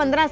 15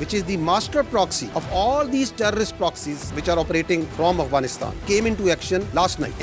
which is the master proxy of all these terrorist proxies which are operating from Afghanistan, came into action last night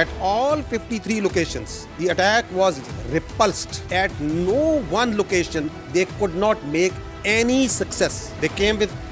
at all 53 locations. The attack was repulsed. At no one location they could not make any success. They came with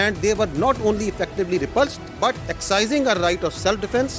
And they were not only effectively repulsed but exercising a right of self defense.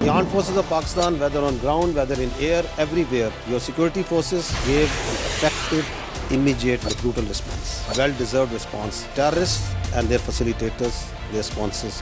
The armed forces of Pakistan, whether on ground, whether in air, everywhere, your security forces gave an effective, immediate, and brutal response. A well-deserved response. Terrorists and their facilitators, responses.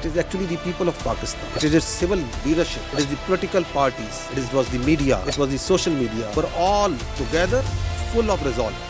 It is actually the people of Pakistan. It is its civil leadership. It is the political parties. It was the media. It was the social media. Were all together full of resolve.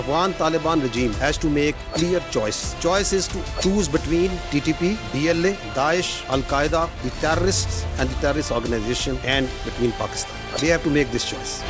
Afghan Taliban regime has to make clear choice. Choice is to choose between TTP, DLA, Daesh, Al-Qaeda, the terrorists and the terrorist organization, and between Pakistan. They have to make this choice.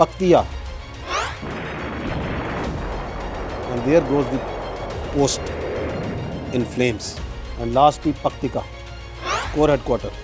Paktiya. And there goes the post in flames. And lastly, Paktika, core headquarter,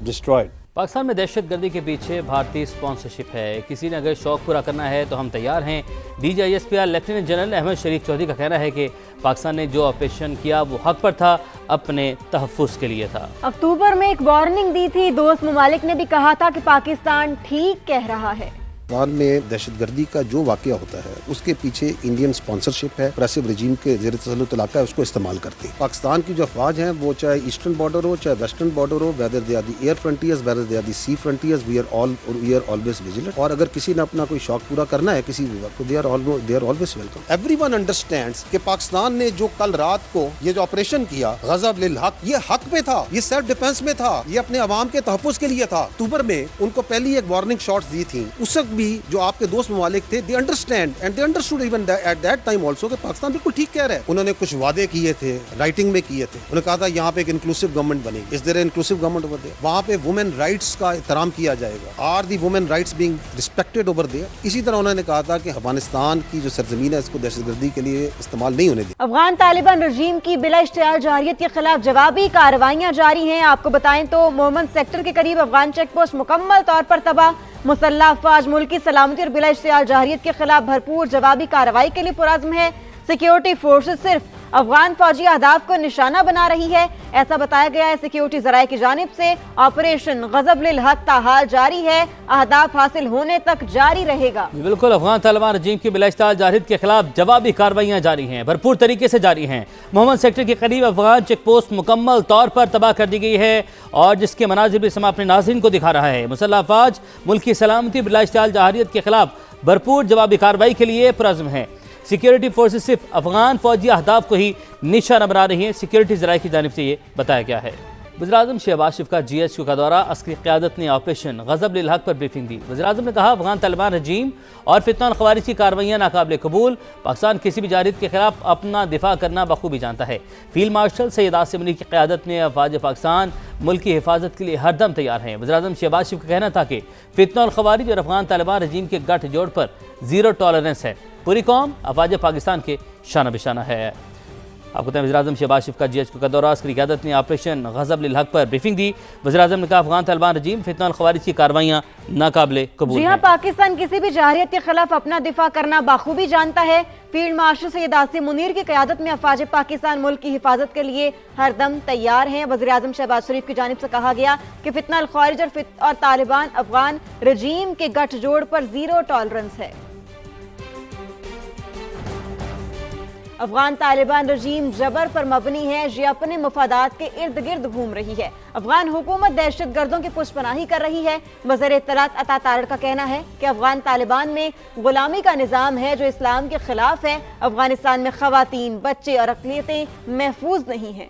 destroyed. Pakistan میں دہشت گردی کے پیچھے بھارتی sponsorship ہے. کسی نے اگر شوق پورا کرنا ہے تو ہم تیار ہیں. DGISPR لیفٹیننٹ جنرل احمد شریف چودھری کا کہنا ہے کہ پاکستان نے جو آپریشن کیا وہ حق پر تھا, اپنے تحفظ کے لیے تھا. اکتوبر میں ایک وارننگ دی تھی. دوست ممالک نے بھی کہا تھا کہ پاکستان ٹھیک کہہ رہا ہے. پاکستان میں دہشت گردی کا جو واقعہ ہوتا ہے اس کے پیچھے انڈین اسپانسرشپ ہے. پریسو رجیم کے زیر تسلط علاقہ ہے, اس کو استعمال کرتے ہیں. پاکستان کی جو افواج ہیں وہ چاہے ایسٹرن بارڈر ہو چاہے ویسٹرن بارڈر ہو, whether they are the air frontiers whether they are the sea frontiers, we are always vigilant. اور اگر کسی نے اپنا کوئی شوق پورا کرنا ہے کسی بھی وقت, they are always welcome. Everyone understands کہ پاکستان نے جو کل رات کو یہ جو آپریشن کیا غضب للحق, یہ حق پہ تھا, یہ سیلف ڈیفینس میں تھا, یہ اپنے عوام کے تحفظ کے لیے تھا. اکتوبر میں ان کو پہلی ایک وارننگ شاٹس دی تھی. اس وقت بھی جو آپ کے دوست ممالک تھے they understand and they understood even at that time also کہ پاکستان بالکل ٹھیک کہہ رہا ہے. انہوں نے کچھ وعدے کیے تھے, رائٹنگ میں کیے تھے. انہوں نے کہا تھا یہاں پہ ایک انکلوسو گورنمنٹ بنے گی. Is there an inclusive government over there? وہاں پہ وومن رائٹس کا احترام کیا جائے گا. Are the women rights being respected over there? اسی طرح انہوں نے کہا تھا کہ افغانستان کی جو سرزمین ہے اس کو دہشت گردی کے لیے استعمال نہیں ہونے دی. افغان طالبان رجیم کی بلا اشتعال جارحیت کے خلاف جوابی کارروائیاں جاری ہیں. آپ کو بتائیں تو مومن سیکٹر کے قریب افغان چیک پوسٹ مکمل طور پر تباہ. مسلح افواج ملکی سلامتی اور بلا اشتعال جارحیت کے خلاف بھرپور جوابی کارروائی کے لیے پرعزم ہے. سیکیورٹی فورسز صرف افغان فوجی اہداف کو نشانہ بنا رہی ہے, ایسا بتایا گیا ہے سیکیورٹی ذرائع کی جانب سے. آپریشن غضب للحق تاحال جاری ہے, اہداف حاصل ہونے تک جاری رہے گا. بالکل, افغان طالبان رجیم کی بلا اشتعال جارحیت کے خلاف جوابی کارروائیاں جاری ہیں, بھرپور طریقے سے جاری ہیں. محمد سیکٹر کے قریب افغان چیک پوسٹ مکمل طور پر تباہ کر دی گئی ہے اور جس کے مناظر بھی سما اپنے ناظرین کو دکھا رہا ہے. مسلح افواج ملکی سلامتی بلا اشتعال جارحیت کے خلاف بھرپور جوابی کارروائی کے لیے پرعزم ہے. سیکیورٹی فورسز صرف افغان فوجی اہداف کو ہی نشانہ بنا رہی ہیں. سیکیورٹی ذرائع کی جانب سے یہ بتایا گیا ہے. وزیراعظم شہباز شریف کا GHQ کا دورہ. عسکری قیادت نے آپریشن غضب للحق پر بریفنگ دی. وزیراعظم نے کہا افغان طالبان رجیم اور فتنہ الخوارج کی کارروائیاں ناقابل قبول. پاکستان کسی بھی جارحیت کے خلاف اپنا دفاع کرنا بخوبی جانتا ہے. فیلڈ مارشل سید آصم منیر کی قیادت میں افواج پاکستان ملک کی حفاظت کے لیے ہر دم تیار ہیں. وزیراعظم شہباز شریف کا کہنا تھا کہ فتنہ الخوارج اور افغان طالبان رجیم کے گٹھ جوڑ پر زیرو ٹالرنس ہے. پوری قوم افواج پاکستان کے شانہ بشانہ ہے. آپ کو وزیراعظم شہباز شریف کا GHQ کا دورہ. عسکری قیادت نے آپریشن غضب للحق پر بریفنگ دی. وزیراعظم نے کہا افغان طالبان رجیم فتنہ الخوارج کی کارروائیاں ناقابل قبول جی ہاں, پاکستان کسی بھی جارحیت کے خلاف اپنا دفاع کرنا بخوبی جانتا ہے. فیلڈ مارشل سید آصم منیر کی قیادت میں افواج پاکستان ملک کی حفاظت کے لیے ہر دم تیار ہیں. وزیراعظم شہباز شریف کی جانب سے کہا گیا کہ فتنہ الخوارج اور طالبان افغان رجیم کے گٹھ جوڑ پر زیرو ٹالرنس ہے. افغان طالبان رجیم جبر پر مبنی ہے, یہ اپنے مفادات کے ارد گرد گھوم رہی ہے. افغان حکومت دہشت گردوں کی پشت پناہی کر رہی ہے. وزیر اطلاعات عطا تارڑ کا کہنا ہے کہ افغان طالبان میں غلامی کا نظام ہے جو اسلام کے خلاف ہے. افغانستان میں خواتین, بچے اور اقلیتیں محفوظ نہیں ہیں.